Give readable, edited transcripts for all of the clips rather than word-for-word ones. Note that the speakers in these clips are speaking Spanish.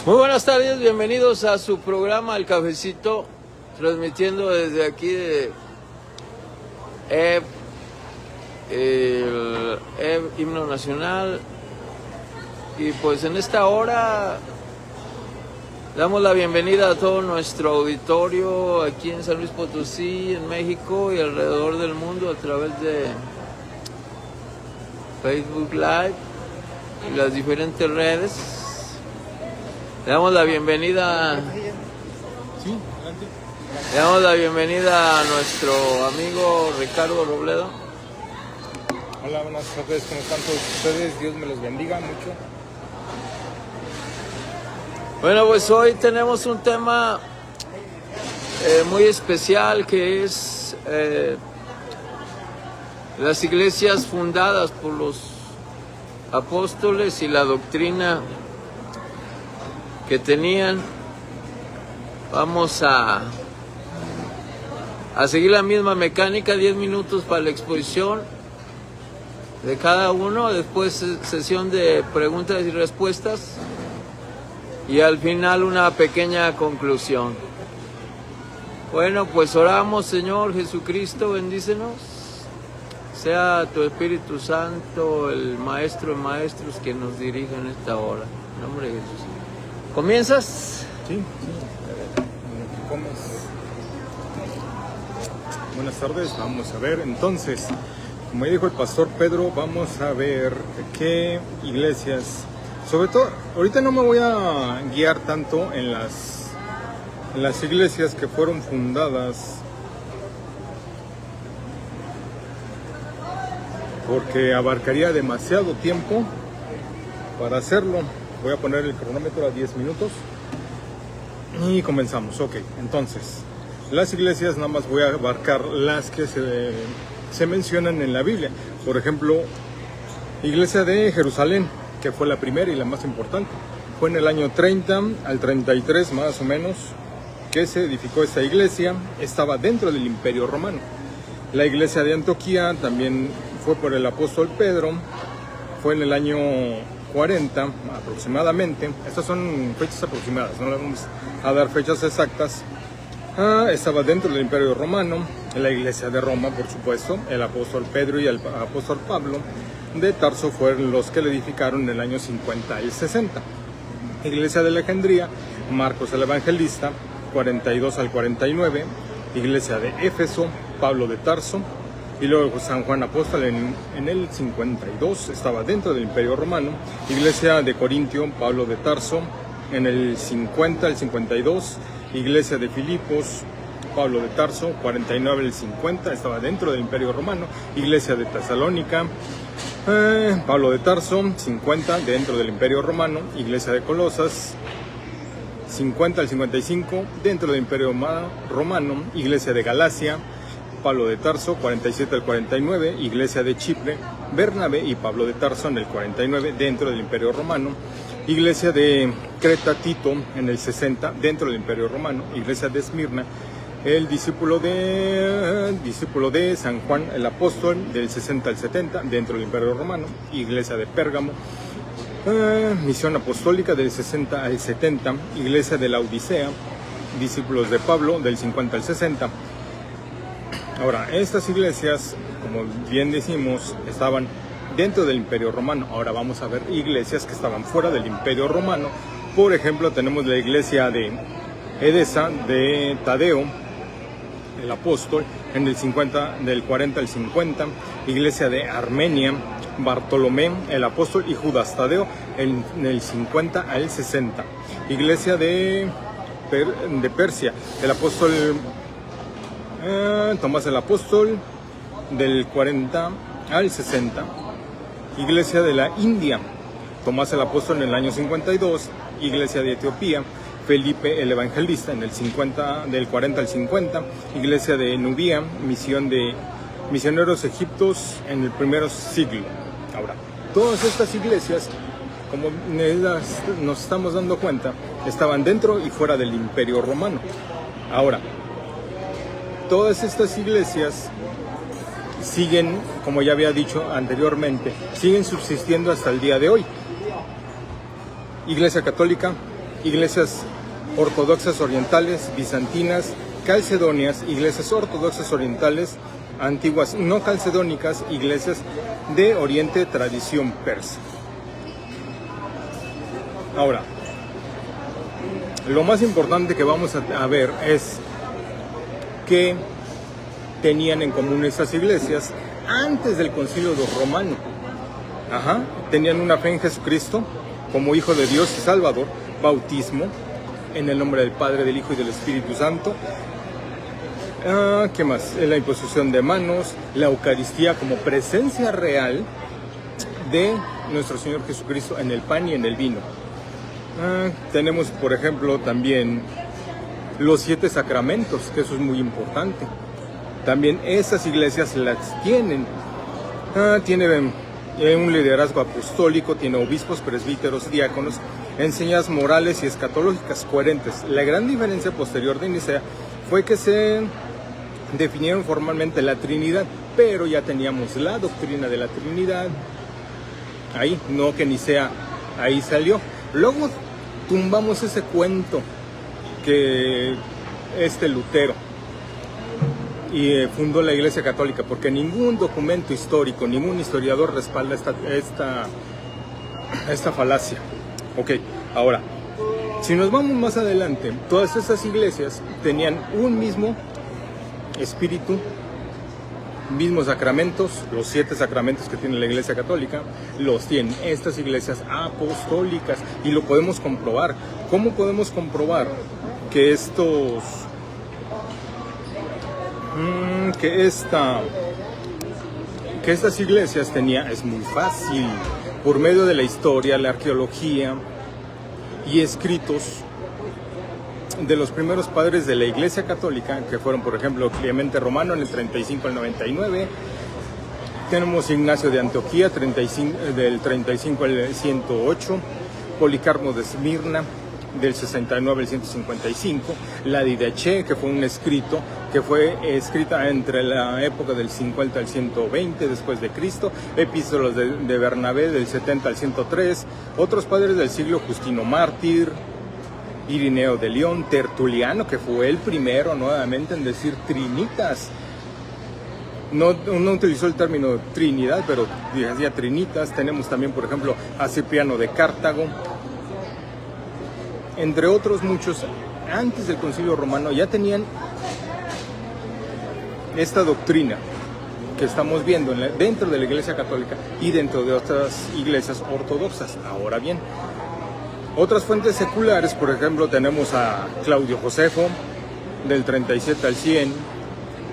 Muy buenas tardes, bienvenidos a su programa El Cafecito, transmitiendo desde aquí de el Himno Nacional. Y pues en esta hora damos la bienvenida a todo nuestro auditorio aquí en San Luis Potosí, en México y alrededor del mundo a través de Facebook Live y las diferentes redes. Le damos la bienvenida. Sí, Le damos la bienvenida a nuestro amigo Ricardo Robledo. hola, buenas tardes, ¿cómo están todos ustedes? Dios me los bendiga mucho. Bueno, pues hoy tenemos un tema muy especial que es las iglesias fundadas por los apóstoles y la doctrina que tenían. Vamos a seguir la misma mecánica, 10 minutos para la exposición de cada uno, después sesión de preguntas y respuestas y al final una pequeña conclusión. Bueno, pues oramos. Señor Jesucristo, bendícenos. Sea tu Espíritu Santo, el Maestro de Maestros, que nos dirija en esta hora. En nombre de Jesús. ¿Comienzas? Sí. ¿Cómo es? Buenas tardes, vamos a ver entonces, como ya dijo el pastor Pedro, vamos a ver qué iglesias, sobre todo, ahorita no me voy a guiar tanto en las iglesias que fueron fundadas, porque abarcaría demasiado tiempo para hacerlo. Voy a poner el cronómetro a 10 minutos y comenzamos. Ok, entonces, las iglesias nada más voy a abarcar las que se mencionan en la Biblia. Por ejemplo, iglesia de Jerusalén, que fue la primera y la más importante. Fue en el año 30 al 33 más o menos que se edificó esta iglesia. Estaba dentro del Imperio Romano. La iglesia de Antioquía también fue por el apóstol Pedro. Fue en el año 40 aproximadamente. Estas son fechas aproximadas, no le vamos a dar fechas exactas. Estaba dentro del Imperio Romano. La iglesia de Roma, por supuesto, el apóstol Pedro y el apóstol Pablo de Tarso fueron los que le edificaron en el año 50 y 60. Iglesia de Alejandría, Marcos el Evangelista, 42 al 49. Iglesia de Éfeso, Pablo de Tarso. Y luego San Juan Apóstol en el 52, estaba dentro del Imperio Romano. Iglesia de Corintio, Pablo de Tarso, en el 50 al 52. Iglesia de Filipos, Pablo de Tarso, 49 al 50, estaba dentro del Imperio Romano. Iglesia de Tesalónica, Pablo de Tarso, 50, dentro del Imperio Romano. Iglesia de Colosas, 50 al 55, dentro del Imperio Romano. Iglesia de Galacia, Pablo de Tarso, 47 al 49, iglesia de Chipre, Bernabé y Pablo de Tarso en el 49, dentro del Imperio Romano, iglesia de Creta, Tito en el 60, dentro del Imperio Romano, iglesia de Esmirna, el discípulo de San Juan el Apóstol del 60 al 70, dentro del Imperio Romano, iglesia de Pérgamo, misión apostólica del 60 al 70, iglesia de la Odisea, discípulos de Pablo del 50 al 60. Ahora, estas iglesias, como bien decimos, estaban dentro del Imperio Romano. Ahora vamos a ver iglesias que estaban fuera del Imperio Romano. Por ejemplo, tenemos la iglesia de Edesa, de Tadeo, el apóstol, en el 50, del 40 al 50. Iglesia de Armenia, Bartolomé, el apóstol, y Judas Tadeo, en el 50 al 60. Iglesia de Persia, el apóstol Tomás el Apóstol, del 40 al 60. Iglesia de la India, Tomás el Apóstol en el año 52. Iglesia de Etiopía, Felipe el Evangelista en el 50, del 40 al 50. Iglesia de Nubia, misión de misioneros egipcios en el primer siglo. Ahora, todas estas iglesias, como nos estamos dando cuenta, estaban dentro y fuera del Imperio Romano. Ahora, todas estas iglesias siguen, como ya había dicho anteriormente, siguen subsistiendo hasta el día de hoy. Iglesia Católica, iglesias ortodoxas orientales, bizantinas, calcedonias, iglesias ortodoxas orientales, antiguas no calcedónicas, iglesias de Oriente, tradición persa. Ahora, lo más importante que vamos a ver es qué tenían en común estas iglesias antes del Concilio Romano. Tenían una fe en Jesucristo como Hijo de Dios y Salvador, bautismo en el nombre del Padre, del Hijo y del Espíritu Santo. ¿Qué más? La imposición de manos, la Eucaristía como presencia real de nuestro Señor Jesucristo en el pan y en el vino. Tenemos, por ejemplo, también los 7 sacramentos, que eso es muy importante. También esas iglesias las tienen. Tienen un liderazgo apostólico, tiene obispos, presbíteros, diáconos, enseñanzas morales y escatológicas coherentes. La gran diferencia posterior de Nicea fue que se definieron formalmente la Trinidad, pero ya teníamos la doctrina de la Trinidad. Ahí, no que Nicea, ahí salió. Luego tumbamos ese cuento que Lutero y fundó la Iglesia Católica, porque ningún documento histórico, ningún historiador respalda esta falacia. Ok, ahora, si nos vamos más adelante, todas esas iglesias tenían un mismo espíritu, mismos sacramentos, los 7 sacramentos que tiene la Iglesia Católica, los tienen estas iglesias apostólicas, y lo podemos comprobar. ¿Cómo podemos comprobar que estas iglesias tenían? Es muy fácil, por medio de la historia, la arqueología y escritos de los primeros padres de la Iglesia Católica, que fueron, por ejemplo, Clemente Romano en el 35 al 99, tenemos Ignacio de Antioquía del 35 al 108, Policarpo de Esmirna del 69 al 155, la Didache, que fue un escrito que fue escrita entre la época del 50 al 120 después de Cristo, epístolas de Bernabé del 70 al 103, otros padres del siglo, Justino Mártir, Irineo de León, Tertuliano, que fue el primero nuevamente en decir trinitas. No utilizó el término Trinidad, pero decía trinitas. Tenemos también, por ejemplo, a Cipriano de Cartago, entre otros muchos. Antes del Concilio Romano ya tenían esta doctrina que estamos viendo dentro de la Iglesia Católica y dentro de otras iglesias ortodoxas. Ahora bien, otras fuentes seculares, por ejemplo, tenemos a Claudio Josefo, del 37 al 100,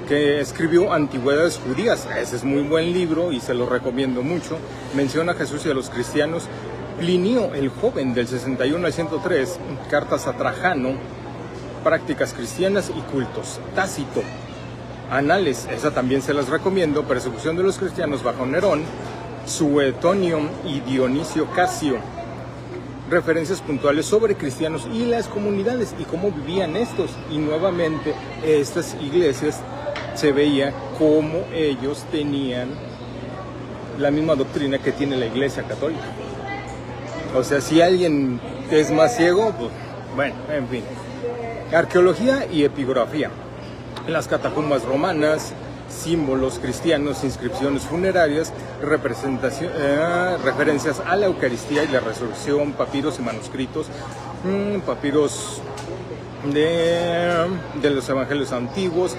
que escribió Antigüedades Judías. Ese es muy buen libro y se lo recomiendo mucho. Menciona a Jesús y a los cristianos. Plinio el Joven, del 61 al 103, Cartas a Trajano, Prácticas cristianas y cultos. Tácito, Anales, esa también se las recomiendo. Persecución de los cristianos bajo Nerón. Suetonio y Dionisio Casio, referencias puntuales sobre cristianos y las comunidades y cómo vivían estos. Y nuevamente estas iglesias se veía cómo ellos tenían la misma doctrina que tiene la Iglesia Católica. O sea, si alguien es más ciego, pues bueno, en fin. Arqueología y epigrafía. Las catacumbas romanas, símbolos cristianos, inscripciones funerarias, referencias a la Eucaristía y la resurrección, papiros y manuscritos, papiros de los evangelios antiguos,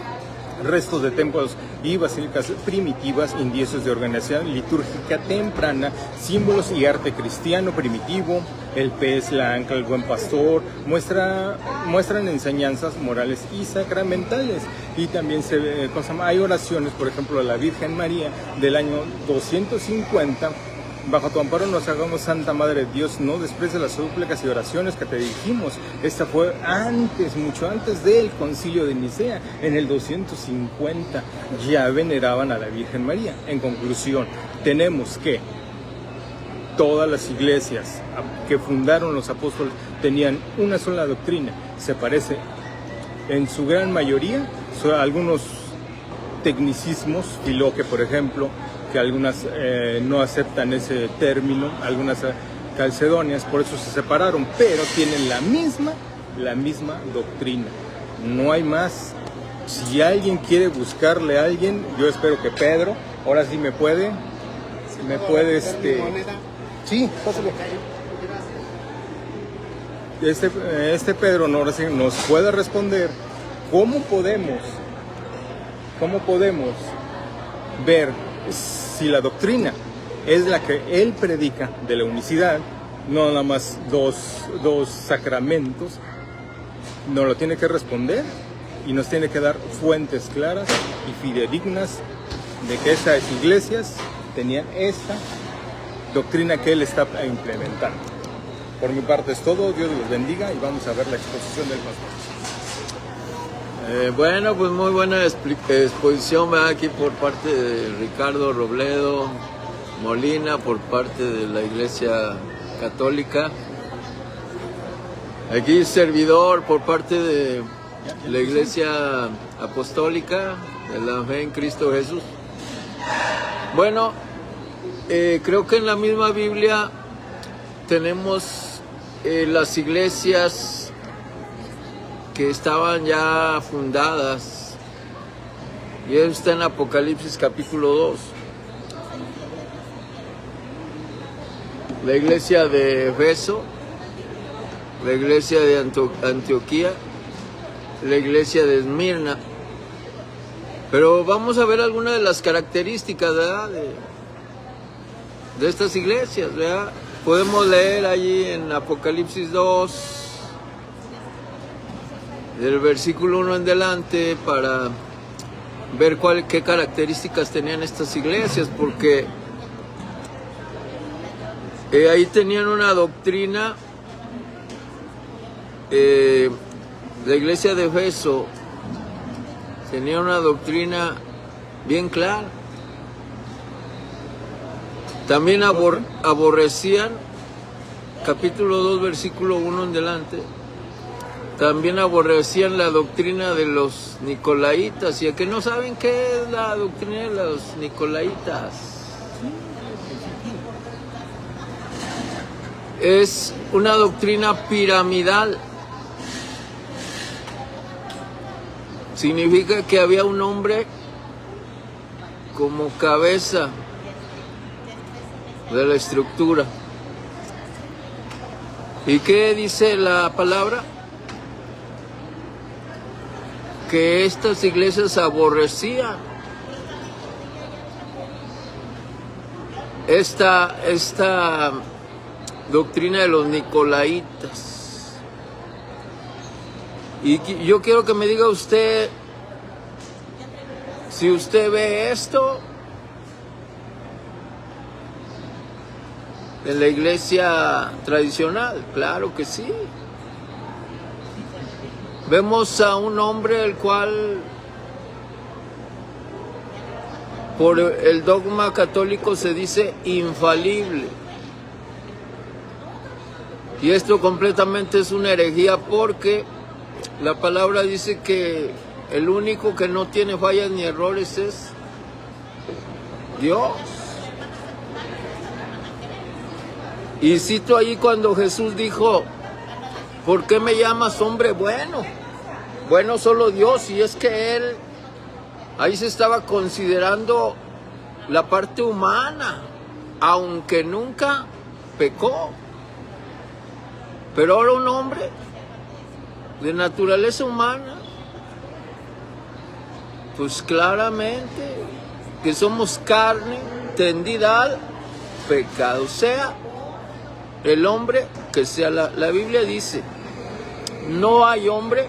restos de templos y basílicas primitivas, indicios de organización litúrgica temprana, símbolos y arte cristiano primitivo, el pez, la ancla, el buen pastor, muestran enseñanzas morales y sacramentales. Y también hay oraciones, por ejemplo, a la Virgen María del año 250. Bajo tu amparo nos hagamos, Santa Madre de Dios, no desprecies las súplicas y oraciones que te dirigimos. Esta fue antes, mucho antes del Concilio de Nicea, en el 250, ya veneraban a la Virgen María. En conclusión, tenemos que todas las iglesias que fundaron los apóstoles tenían una sola doctrina. Se parece en su gran mayoría a algunos tecnicismos, Filoque, por ejemplo, que algunas no aceptan ese término, algunas calcedonias, por eso se separaron, pero tienen la misma doctrina. No hay más. Si alguien quiere buscarle a alguien, yo espero que Pedro, ahora sí me puede, sí, pásale. Este Pedro nos puede responder cómo podemos ver si la doctrina es la que él predica de la unicidad, no nada más dos sacramentos. Nos lo tiene que responder y nos tiene que dar fuentes claras y fidedignas de que esas iglesias tenían esta doctrina que él está implementando. Por mi parte es todo, Dios los bendiga y vamos a ver la exposición del pastor. Bueno, pues muy buena exposición, ¿verdad? Aquí por parte de Ricardo Robledo Molina, por parte de la Iglesia Católica. Aquí servidor por parte de la Iglesia Apostólica de la Fe en Cristo Jesús. Bueno, creo que en la misma Biblia tenemos las iglesias que estaban ya fundadas, y eso está en Apocalipsis capítulo 2. La iglesia de Efeso, la iglesia de Antioquía, la iglesia de Esmirna. Pero vamos a ver algunas de las características, ¿verdad?, de estas iglesias, ¿verdad? Podemos leer allí en Apocalipsis 2, del versículo 1 en adelante, para ver qué características tenían estas iglesias, porque ahí tenían una doctrina. La iglesia de Efeso tenía una doctrina bien clara. También aborrecían, capítulo 2, versículo 1 en adelante, también aborrecían la doctrina de los nicolaitas. ¿Y a que no saben qué es la doctrina de los nicolaitas? Es una doctrina piramidal. Significa que había un hombre como cabeza de la estructura. ¿Y qué dice la palabra? Que estas iglesias aborrecían esta doctrina de los nicolaitas. Y yo quiero que me diga usted, si usted ve esto en la iglesia tradicional. Claro que sí. Vemos a un hombre el cual, por el dogma católico, se dice infalible. Y esto completamente es una herejía, porque la palabra dice que el único que no tiene fallas ni errores es Dios. Y cito ahí cuando Jesús dijo: ¿por qué me llamas hombre bueno? Bueno, solo Dios. Y es que él ahí se estaba considerando la parte humana, aunque nunca pecó. Pero ahora un hombre de naturaleza humana, pues claramente que somos carne tendida al pecado. Sea el hombre que sea. La Biblia dice: no hay hombre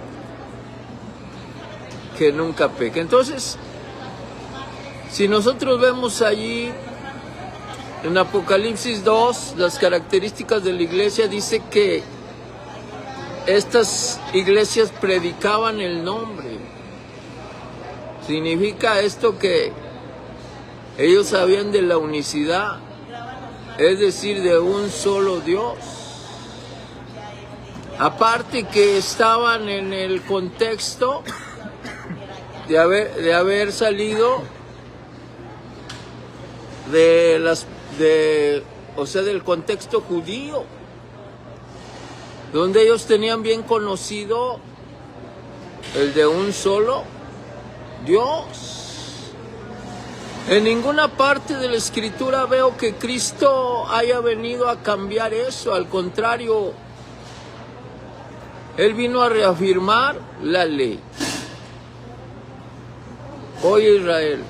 que nunca peque. Entonces, si nosotros vemos allí en Apocalipsis 2 las características de la iglesia, dice que estas iglesias predicaban el nombre. Significa esto que ellos sabían de la unicidad, es decir, de un solo Dios. Aparte que estaban en el contexto de haber salido de o sea, del contexto judío, donde ellos tenían bien conocido el de un solo Dios. En ninguna parte de la Escritura veo que Cristo haya venido a cambiar eso, al contrario, Él vino a reafirmar la ley. Oye Israel,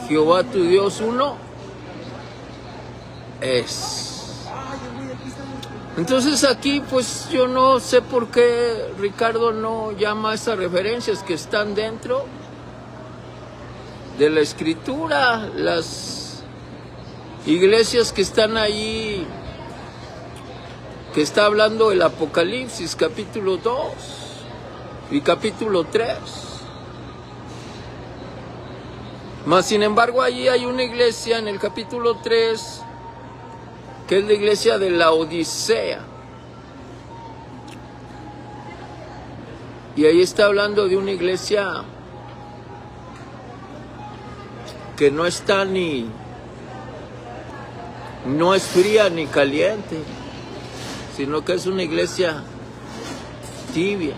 Jehová tu Dios uno es. Entonces aquí pues yo no sé por qué Ricardo no llama a esas referencias que están dentro de la Escritura, las iglesias que están ahí, que está hablando el Apocalipsis capítulo 2 y capítulo 3. Mas sin embargo allí hay una iglesia en el capítulo 3 que es la iglesia de la Odisea. Y ahí está hablando de una iglesia que no está no es fría ni caliente, sino que es una iglesia tibia.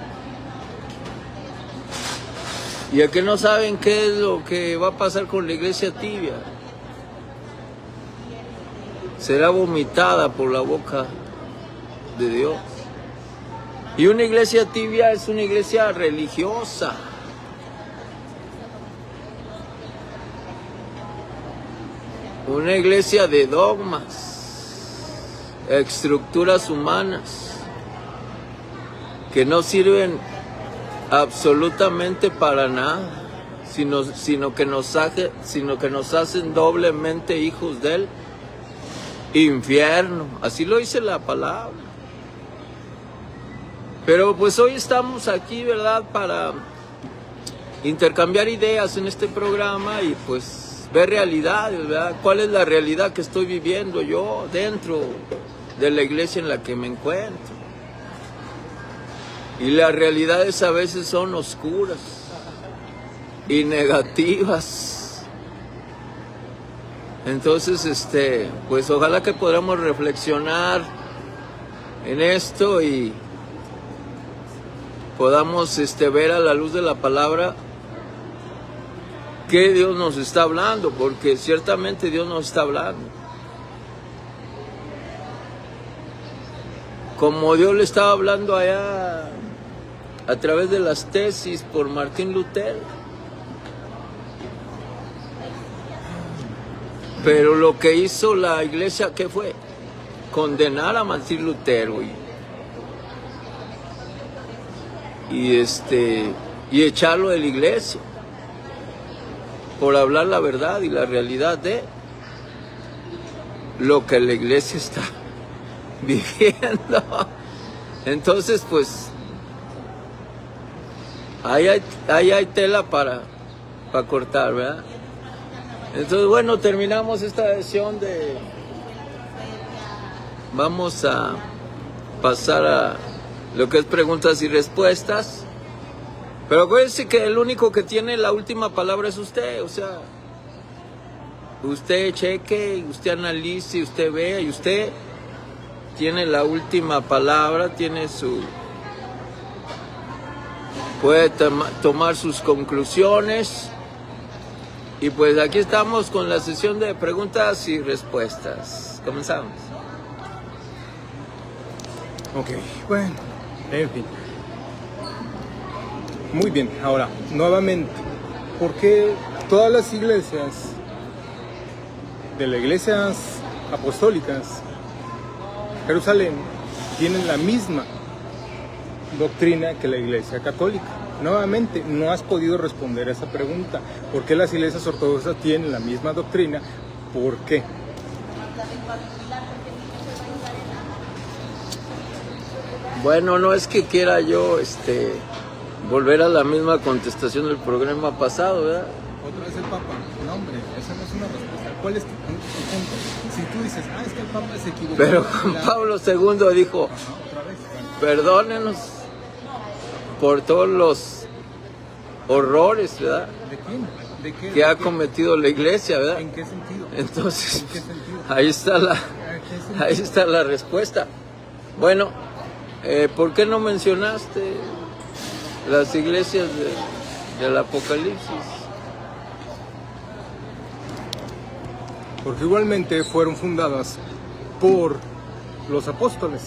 Y a que no saben qué es lo que va a pasar con la iglesia tibia. Será vomitada por la boca de Dios. Y una iglesia tibia es una iglesia religiosa. Una iglesia de dogmas, estructuras humanas, que no sirven absolutamente para nada, sino que nos hacen doblemente hijos del infierno. Así lo dice la palabra. Pero pues hoy estamos aquí, ¿verdad?, para intercambiar ideas en este programa y pues ver realidades, ¿verdad? ¿Cuál es la realidad que estoy viviendo yo dentro de la iglesia en la que me encuentro? Y las realidades a veces son oscuras y negativas. Entonces, pues ojalá que podamos reflexionar en esto y podamos ver a la luz de la palabra que Dios nos está hablando, porque ciertamente Dios nos está hablando. Como Dios le estaba hablando allá a través de las tesis por Martín Lutero. Pero lo que hizo la iglesia, ¿qué fue? Condenar a Martín Lutero y echarlo de la iglesia por hablar la verdad y la realidad de lo que la iglesia está viviendo. Entonces, pues, ahí hay tela para cortar, ¿verdad? Entonces, bueno, terminamos esta sesión Vamos a pasar a lo que es preguntas y respuestas. Pero acuérdense que el único que tiene la última palabra es usted, o sea, usted cheque, usted analice, usted vea y usted tiene la última palabra, puede tomar sus conclusiones. Y pues aquí estamos con la sesión de preguntas y respuestas. Comenzamos. Ok, bueno, en fin. Muy bien, ahora, nuevamente, ¿por qué todas las iglesias de las iglesias apostólicas Jerusalén tienen la misma doctrina que la iglesia católica? Nuevamente, no has podido responder a esa pregunta. ¿Por qué las iglesias ortodoxas tienen la misma doctrina? ¿Por qué? Bueno, no es que quiera yo volver a la misma contestación del programa pasado, ¿verdad? Otra vez el Papa. No, hombre, esa no es una respuesta. ¿Cuál es tu punto? Si tú dices, es que el Papa se equivocó. Pero Juan Pablo II dijo, otra vez, perdónenos por todos los horrores, ¿verdad? ¿De quién? ¿De qué? Que ha cometido la iglesia, ¿verdad? ¿En qué sentido? Entonces, ¿En qué sentido? Ahí está la respuesta. Bueno, ¿por qué no mencionaste las iglesias del Apocalipsis? Porque igualmente fueron fundadas por los apóstoles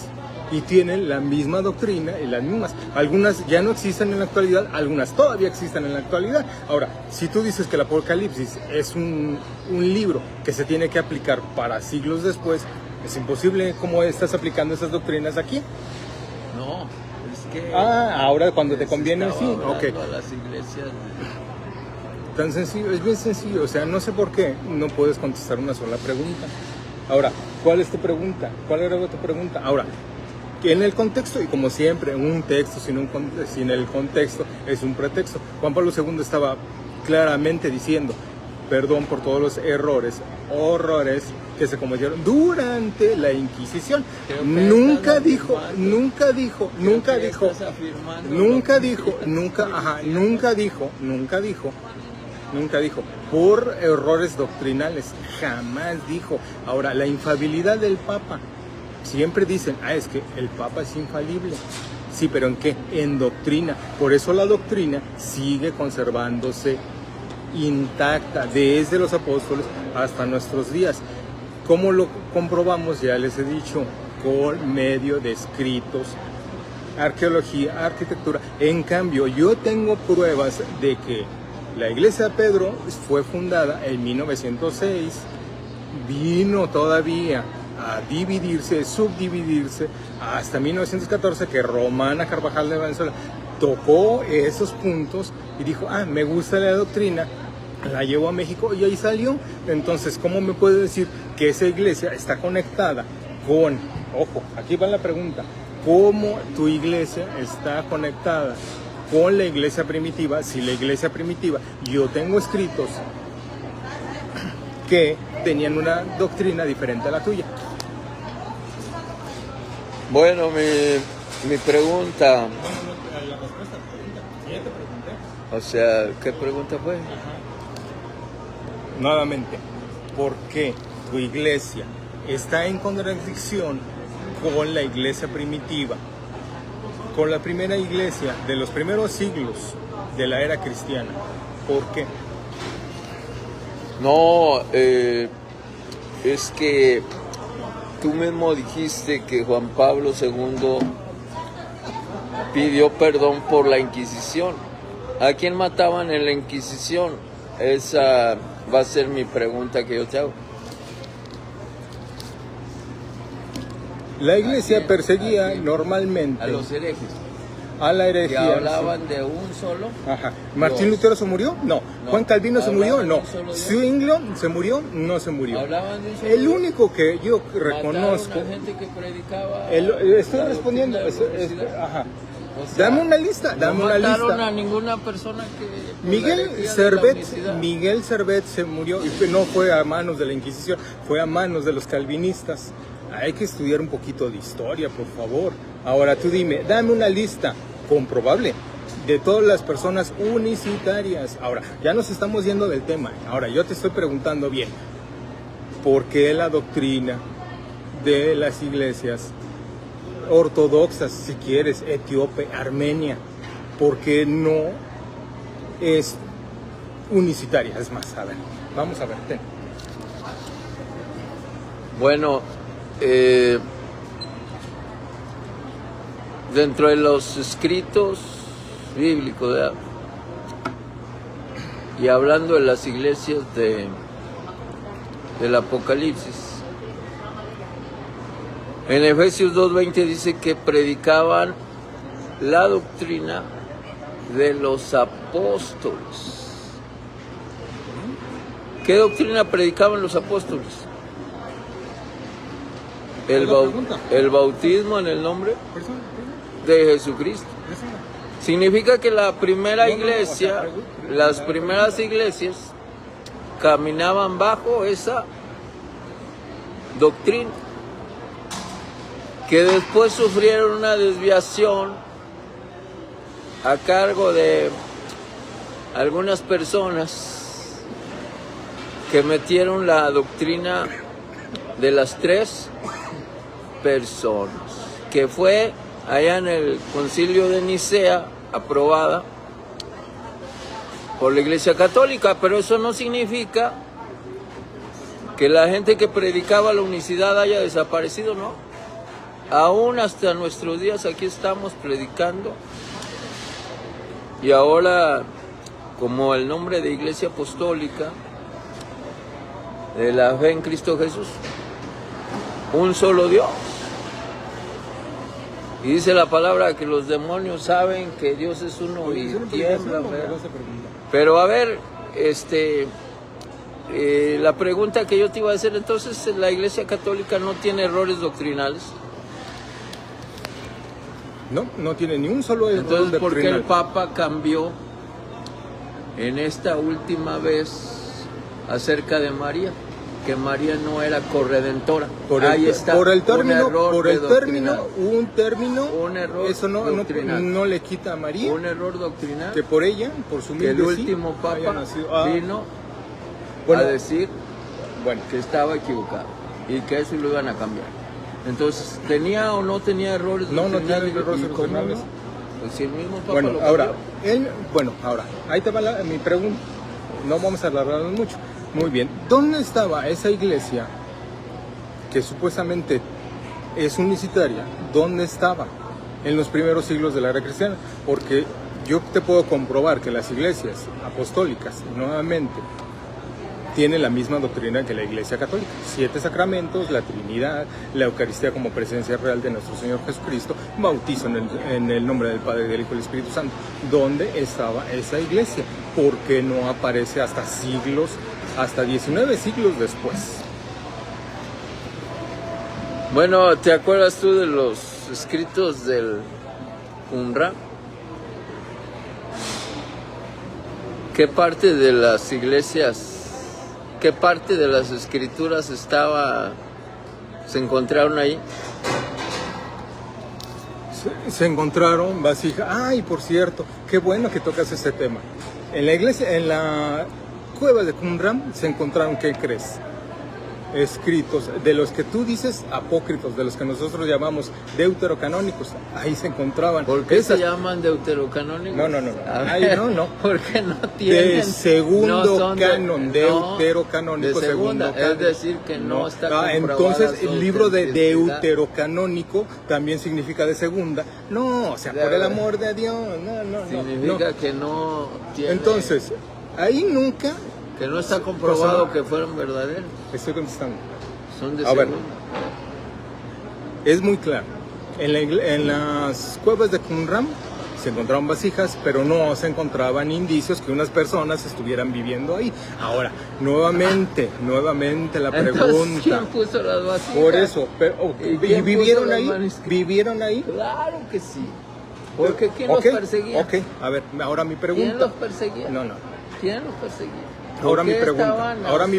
y tienen la misma doctrina y las mismas. Algunas ya no existen en la actualidad, algunas todavía existen en la actualidad. Ahora, si tú dices que el Apocalipsis es un libro que se tiene que aplicar para siglos después, es imposible. ¿Cómo estás aplicando esas doctrinas aquí? No, es que... ahora cuando te conviene, sí. Ok. Ok. A las iglesias... Tan sencillo, es bien sencillo, o sea, no sé por qué no puedes contestar una sola pregunta. Ahora, ¿cuál es tu pregunta? ¿Cuál era tu pregunta? Ahora, en el contexto, y como siempre, un texto sin el contexto es un pretexto. Juan Pablo II estaba claramente diciendo, perdón por todos los horrores que se cometieron durante la Inquisición. Nunca dijo, por errores doctrinales, jamás dijo. Ahora, la infalibilidad del Papa, siempre dicen, es que el Papa es infalible. Sí, pero ¿en qué? En doctrina. Por eso la doctrina sigue conservándose intacta desde los apóstoles hasta nuestros días. ¿Cómo lo comprobamos? Ya les he dicho, con medio de escritos, arqueología, arquitectura. En cambio, yo tengo pruebas de que la iglesia de Pedro fue fundada en 1906, vino todavía a dividirse, subdividirse, hasta 1914 que Romana Carvajal de Venezuela tocó esos puntos y dijo, me gusta la doctrina, la llevó a México y ahí salió. Entonces, ¿cómo me puede decir que esa iglesia está conectada con, ojo, aquí va la pregunta, ¿cómo tu iglesia está conectada con la iglesia primitiva? Si la iglesia primitiva, yo tengo escritos que tenían una doctrina diferente a la tuya. Bueno, mi pregunta... La respuesta a tu pregunta, ya te pregunté. O sea, ¿qué pregunta fue? Nuevamente, ¿por qué tu iglesia está en contradicción con la iglesia primitiva? Con la primera iglesia de los primeros siglos de la era cristiana. ¿Por qué? No, es que tú mismo dijiste que Juan Pablo II pidió perdón por la Inquisición. ¿A quién mataban en la Inquisición? Esa va a ser mi pregunta que yo te hago. La iglesia perseguía normalmente a los herejes. A la herejía. Que hablaban de un solo. Ajá. ¿Martín Lutero se murió? No. ¿Juan Calvino se murió? No. ¿Zwinglio se murió? No se murió. Hablaban de un solo. El único que yo reconozco. A gente que predicaba. Estoy respondiendo. Ajá. O sea, dame una lista, dame una lista. No mataron a ninguna persona que... Miguel Servet se murió y no fue a manos de la Inquisición, fue a manos de los calvinistas. Hay que estudiar un poquito de historia, por favor. Ahora tú dime, dame una lista comprobable de todas las personas unicitarias. Ahora, ya nos estamos yendo del tema. Ahora, yo te estoy preguntando bien, ¿por qué la doctrina de las iglesias ortodoxas, si quieres, etíope, armenia, por qué no es unicitaria? Es más, a ver, vamos a ver, ten. Bueno, dentro de los escritos bíblicos, ¿verdad? Y hablando de las iglesias del Apocalipsis, en Efesios 2:20 dice que predicaban la doctrina de los apóstoles. ¿Qué doctrina predicaban los apóstoles? El bautismo en el nombre de Jesucristo. Significa que la primera iglesia, las primeras iglesias caminaban bajo esa doctrina, que después sufrieron una desviación a cargo de algunas personas que metieron la doctrina de las 3 personas, que fue allá en el Concilio de Nicea, aprobada por la Iglesia Católica, pero eso no significa que la gente que predicaba la unicidad haya desaparecido, ¿no? Aún hasta nuestros días aquí estamos predicando, y ahora, como el nombre de Iglesia Apostólica de la fe en Cristo Jesús, un solo Dios. Y dice la palabra que los demonios saben que Dios es uno y tiemblan, ¿verdad? Pero a ver, la pregunta que yo te iba a hacer, entonces, ¿la Iglesia Católica no tiene errores doctrinales? No, no tiene ni un solo error doctrinal. Entonces, ¿por qué el Papa cambió en esta última vez acerca de María? Que María no era corredentora. Ahí está. Por el término, un error eso no le quita a María. Un error doctrinal. Que por ella, por su que el último Papa vino a decir que estaba equivocado y que eso lo iban a cambiar. Entonces, ¿tenía o no tenía errores doctrinales? No tiene errores doctrinales. Pues si el mismo Papa lo cambió. Ahora, ahí te va mi pregunta. No vamos a alargarnos mucho. Muy bien, ¿dónde estaba esa iglesia que supuestamente es unicitaria? ¿Dónde estaba en los primeros siglos de la era cristiana? Porque yo te puedo comprobar que las iglesias apostólicas, nuevamente, tienen la misma doctrina que la Iglesia Católica. 7 sacramentos, la Trinidad, la Eucaristía como presencia real de nuestro Señor Jesucristo, bautizo en el nombre del Padre, del Hijo y del Espíritu Santo. ¿Dónde estaba esa iglesia? ¿Por qué no aparece hasta 19 siglos después? Bueno, ¿te acuerdas tú de los escritos del Qumran? ¿Qué parte de las iglesias, qué parte de las escrituras se encontraron ahí? Se encontraron vasijas. Ay, por cierto, qué bueno que tocas ese tema. En la iglesia, en la cueva de Qumran se encontraron, ¿qué crees? Escritos de los que tú dices apócrifos, de los que nosotros llamamos deuterocanónicos. Ahí se encontraban. ¿Por qué se llaman deuterocanónicos? No. Ay, no. Porque no tienen. De segundo canon, deuterocanónico, de segunda, segundo canon. es decir, que no está comprobada. Entonces, el libro de autenticidad. Deuterocanónico también significa de segunda. No, o sea, por el amor de Dios, no. Significa que no tiene. Entonces, ahí nunca. Que no está comprobado que fueron verdaderos. Estoy contestando. Son de A ver, segunda. es muy claro. En las cuevas de Qumran se encontraron vasijas, pero no se encontraban indicios que unas personas estuvieran viviendo ahí. Ahora, nuevamente la pregunta. Entonces, ¿quién puso las vasijas? Por eso, ¿Y vivieron ahí? ¿Vivieron ahí? Claro que sí. Porque ¿quién los perseguía? Ok, a ver, ahora mi pregunta. ¿Quién los perseguía? No. ¿Quién los perseguía? Ahora mi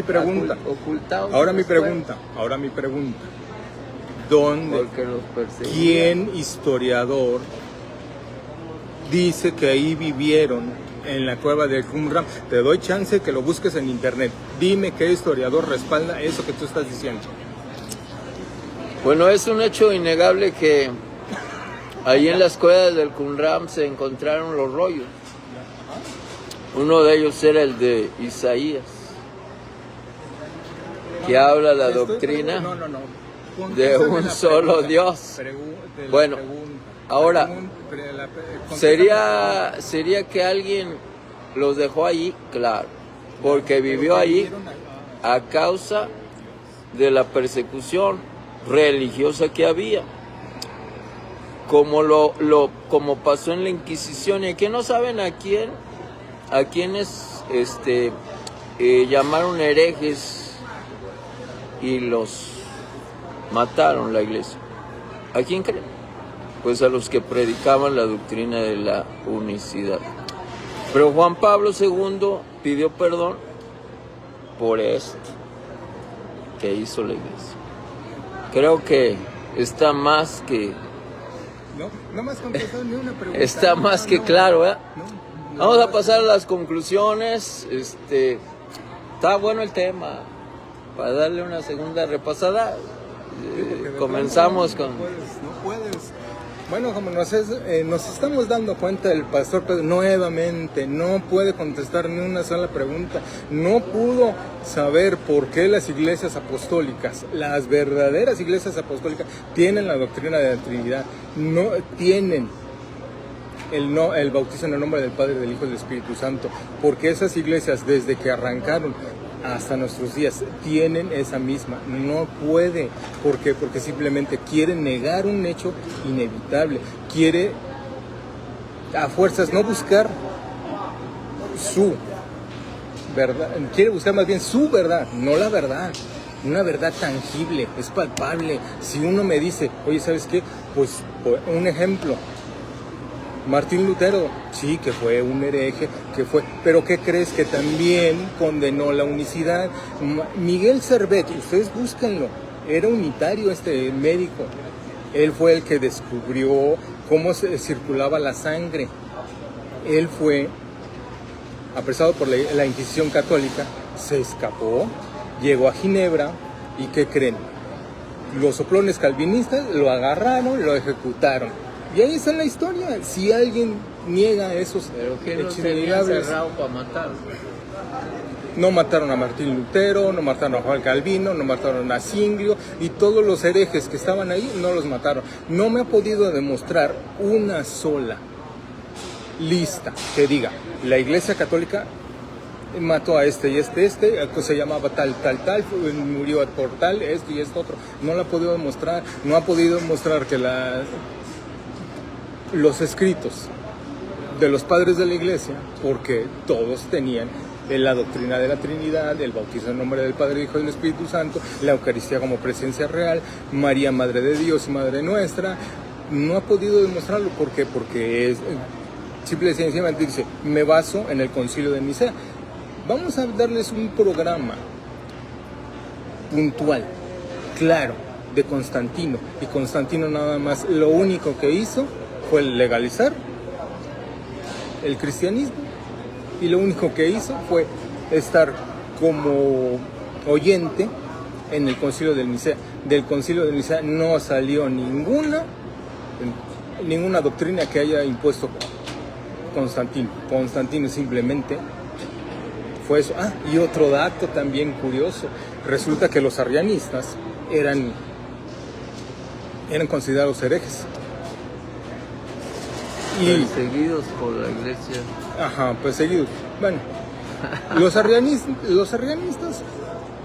pregunta. Ocultados. Ahora mi pregunta. ¿Dónde? Porque los perseguían. ¿Quién historiador dice que ahí vivieron en la cueva de Qumran? Te doy chance que lo busques en internet. Dime qué historiador respalda eso que tú estás diciendo. Bueno, es un hecho innegable que ahí en las cuevas del Qumran se encontraron los rollos. Uno de ellos era el de Isaías, que habla la doctrina de un solo Dios. Bueno, ahora, ¿sería que alguien los dejó allí? Claro, porque vivió allí a causa de la persecución religiosa que había. Como pasó en la Inquisición, y que no saben a quienes llamaron herejes y los mataron la iglesia. ¿A quién creen? Pues a los que predicaban la doctrina de la unicidad. Pero Juan Pablo II pidió perdón por esto que hizo la iglesia. Creo que está más que... No me has contestado ni una pregunta. Está más que claro, ¿eh? Vamos a pasar a las conclusiones. Está bueno el tema. para darle una segunda repasada. Porque Comenzamos no con... puedes. Bueno, como nos estamos dando cuenta, el pastor Pedro nuevamente no puede contestar ni una sola pregunta. No pudo saber por qué las iglesias apostólicas, las verdaderas iglesias apostólicas, tienen la doctrina de la Trinidad. No tienen el bautizo en el nombre del Padre, del Hijo y del Espíritu Santo. Porque esas iglesias, desde que arrancaron hasta nuestros días, tienen esa misma. No puede. ¿Por qué? Porque simplemente quiere negar un hecho inevitable. Quiere a fuerzas no buscar su verdad, quiere buscar más bien su verdad, no la verdad. Una verdad tangible, es palpable. Si uno me dice, oye, ¿sabes qué? Pues un ejemplo. Martín Lutero, sí, que fue un hereje, pero ¿qué crees? Que también condenó la unicidad. Miguel Servet, ustedes búsquenlo, era unitario este médico. Él fue el que descubrió cómo se circulaba la sangre. Él fue apresado por la Inquisición católica, se escapó, llegó a Ginebra y ¿qué creen? Los soplones calvinistas lo agarraron y lo ejecutaron. Y ahí está la historia. Si alguien niega esos ¿Pero qué no hechos tenían innegables, cerrado para matar? no mataron a Martín Lutero, no mataron a Juan Calvino, no mataron a Cinglio, y todos los herejes que estaban ahí no los mataron. No me ha podido demostrar una sola lista que diga, la Iglesia Católica mató a este y este, que se llamaba tal, murió por tal, esto y esto otro. No la ha podido demostrar. No ha podido demostrar que los escritos de los padres de la Iglesia, porque todos tenían la doctrina de la Trinidad, el bautizo en nombre del Padre, del Hijo y del Espíritu Santo, la Eucaristía como presencia real, María, Madre de Dios y Madre nuestra. No ha podido demostrarlo. ¿Por qué? Porque es simple y sencillamente dice, me baso en el Concilio de Nicea. Vamos a darles un programa puntual, claro, de Constantino. Y Constantino nada más, lo único que hizo fue legalizar el cristianismo, y lo único que hizo fue estar como oyente en el Concilio de Nicea. Del Concilio de Nicea no salió ninguna doctrina que haya impuesto Constantino. Constantino simplemente fue eso. Y otro dato también curioso, resulta que los arrianistas eran considerados herejes. Perseguidos por la iglesia. Perseguidos. Bueno, los arrianistas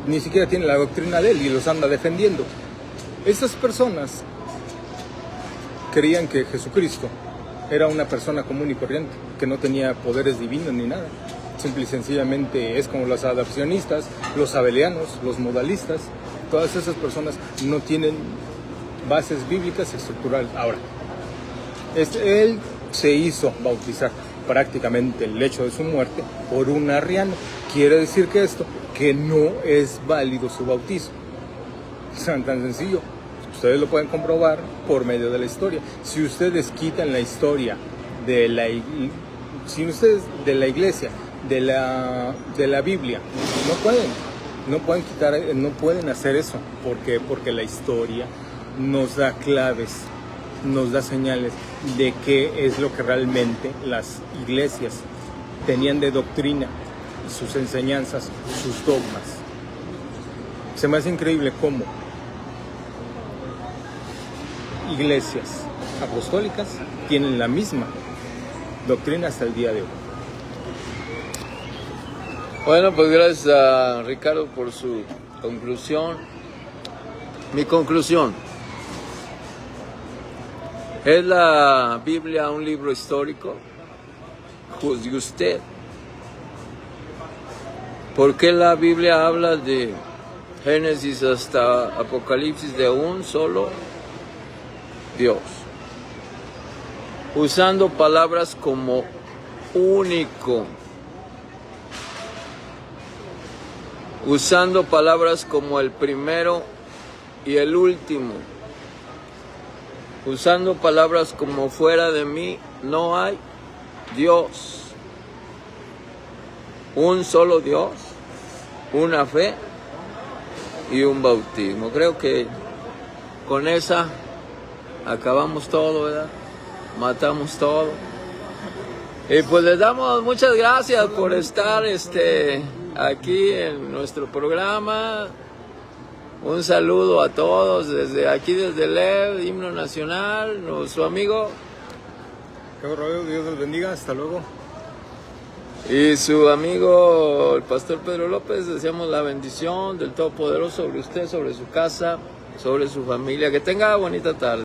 ni siquiera tienen la doctrina de él y los anda defendiendo. Estas personas creían que Jesucristo era una persona común y corriente, que no tenía poderes divinos ni nada. Simple y sencillamente es como los adapcionistas, los abelianos, los modalistas. Todas esas personas no tienen bases bíblicas y estructurales. Ahora, él se hizo bautizar prácticamente el hecho de su muerte por un arriano. Quiere decir que que no es válido su bautizo. Tan sencillo. Ustedes lo pueden comprobar por medio de la historia. Si ustedes quitan la historia de la iglesia, de la Biblia, no pueden hacer eso. ¿Por qué? Porque la historia nos da claves, nos da señales de qué es lo que realmente las iglesias tenían de doctrina, sus enseñanzas, sus dogmas. Se me hace increíble cómo iglesias apostólicas tienen la misma doctrina hasta el día de hoy. Bueno, pues gracias a Ricardo por su conclusión. Mi conclusión: ¿es la Biblia un libro histórico? Juzgue usted. ¿Por qué la Biblia habla de Génesis hasta Apocalipsis de un solo Dios? Usando palabras como único, usando palabras como el primero y el último, usando palabras como fuera de mí no hay Dios. Un solo Dios, una fe y un bautismo. Creo que con esa acabamos todo, ¿verdad? Matamos todo. Y pues les damos muchas gracias por estar aquí en nuestro programa. Un saludo a todos desde aquí, desde el Himno Nacional, nuestro amigo. Dios les bendiga, hasta luego. Y su amigo, el pastor Pedro López, deseamos la bendición del Todopoderoso sobre usted, sobre su casa, sobre su familia. Que tenga bonita tarde.